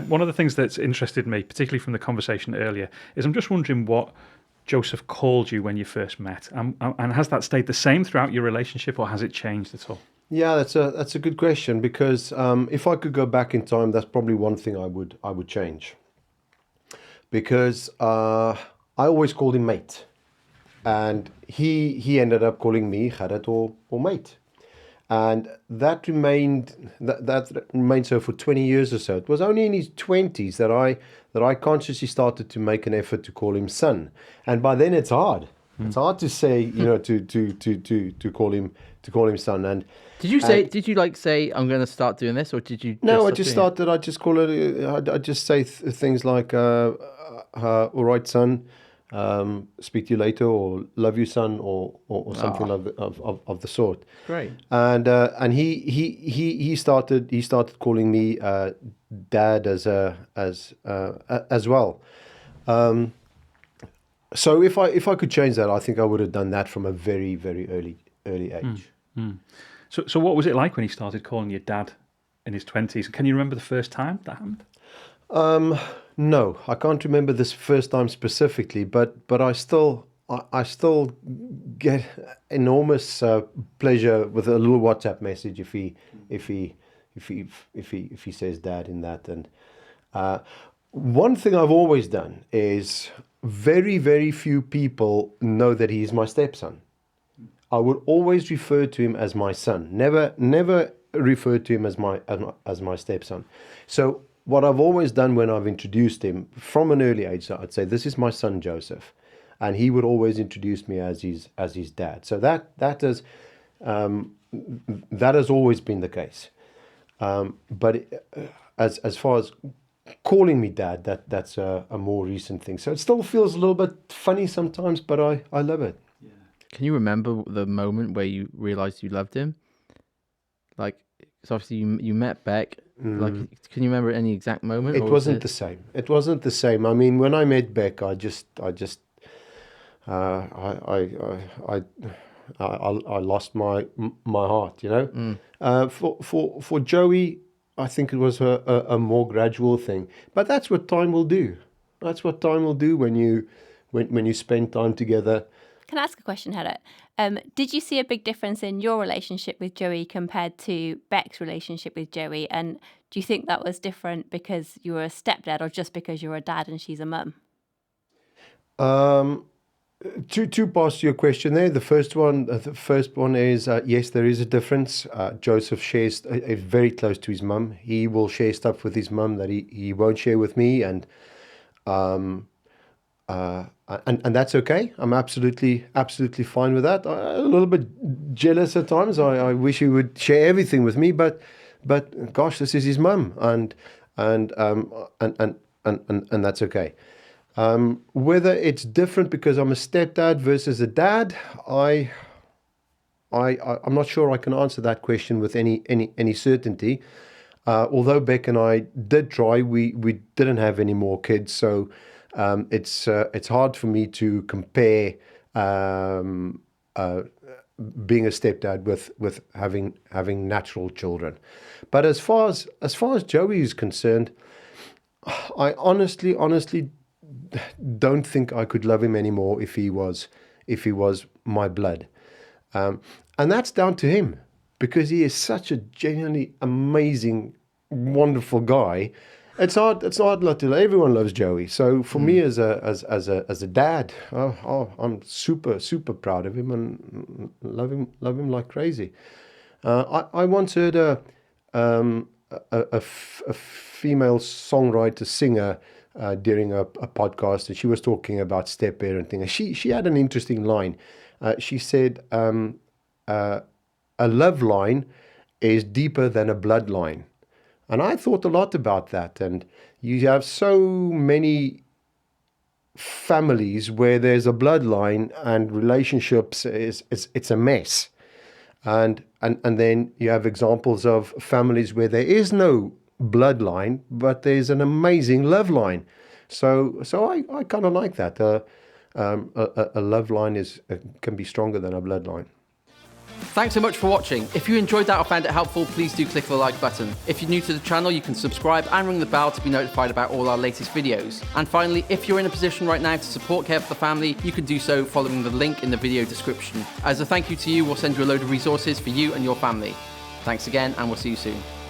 One of the things that's interested me, particularly from the conversation earlier, is I'm just wondering what Joseph called you when you first met, and has that stayed the same throughout your relationship, or has it changed at all? Yeah, that's a good question, because if I could go back in time, that's probably one thing I would change, because I always called him mate, and he ended up calling me Gerrit or mate. And that remained so for 20 years or so. It was only in his 20s that I consciously started to make an effort to call him son. And by then it's hard. It's hard to say, to call him son. And did you say I'm going to start doing this, or did you no, I just started. I just call it. I just say things like, "All right, son. Speak to you later," or "Love you, son," or something of the sort. Great. And he started calling me dad as well. So if I could change that, I think I would have done that from a very, very early age. So what was it like when he started calling you dad in his 20s? Can you remember the first time that happened? No, I can't remember this first time specifically, but I still get enormous pleasure with a little WhatsApp message if he says dad in that. And one thing I've always done is, very, very few people know that he's my stepson. I would always refer to him as my son. Never refer to him as my stepson. So what I've always done when I've introduced him from an early age, I'd say, "This is my son Joseph," and he would always introduce me as his dad. So that has always been the case. But as far as calling me dad, that's a more recent thing. So it still feels a little bit funny sometimes, but I love it. Can you remember the moment where you realized you loved him? Like, so obviously you met Beck. Like, can you remember any exact moment? It wasn't the same. It wasn't the same. I mean, when I met Beck, I lost my heart. For Joey, I think it was a more gradual thing. But that's what time will do. That's what time will do when you spend time together. Can I ask a question, Gerrit? Did you see a big difference in your relationship with Joey compared to Beck's relationship with Joey? And do you think that was different because you were a stepdad, or just because you're a dad and she's a mum? Two parts to your question there. The first one is yes, there is a difference. Joseph shares is very close to his mum. He will share stuff with his mum that he won't share with me, and that's okay. I'm absolutely fine with that. I'm a little bit jealous at times. I wish he would share everything with me, but gosh, this is his mum, and that's okay. Whether it's different because I'm a stepdad versus a dad, I'm not sure I can answer that question with any certainty. Although Beck and I did try, we didn't have any more kids, so it's hard for me to compare being a stepdad with having natural children. But as far as Joey is concerned, I honestly don't think I could love him anymore if he was my blood, and that's down to him, because he is such a genuinely amazing, wonderful guy. It's hard not to. Everyone loves Joey. So for me as a dad, I'm super proud of him and love him like crazy. I once heard a female songwriter singer during a podcast, and she was talking about step parenting, and she had an interesting line. She said, "A love line is deeper than a bloodline." And I thought a lot about that. And you have so many families where there's a bloodline and relationships it's a mess. And then you have examples of families where there is no bloodline, but there's an amazing love line. So I kind of like that. A love line can be stronger than a bloodline. Thanks so much for watching. If you enjoyed that or found it helpful, please do click the like button. If you're new to the channel, you can subscribe and ring the bell to be notified about all our latest videos. And finally, if you're in a position right now to support Care for the Family, you can do so following the link in the video description. As a thank you to you, we'll send you a load of resources for you and your family. Thanks again, and we'll see you soon.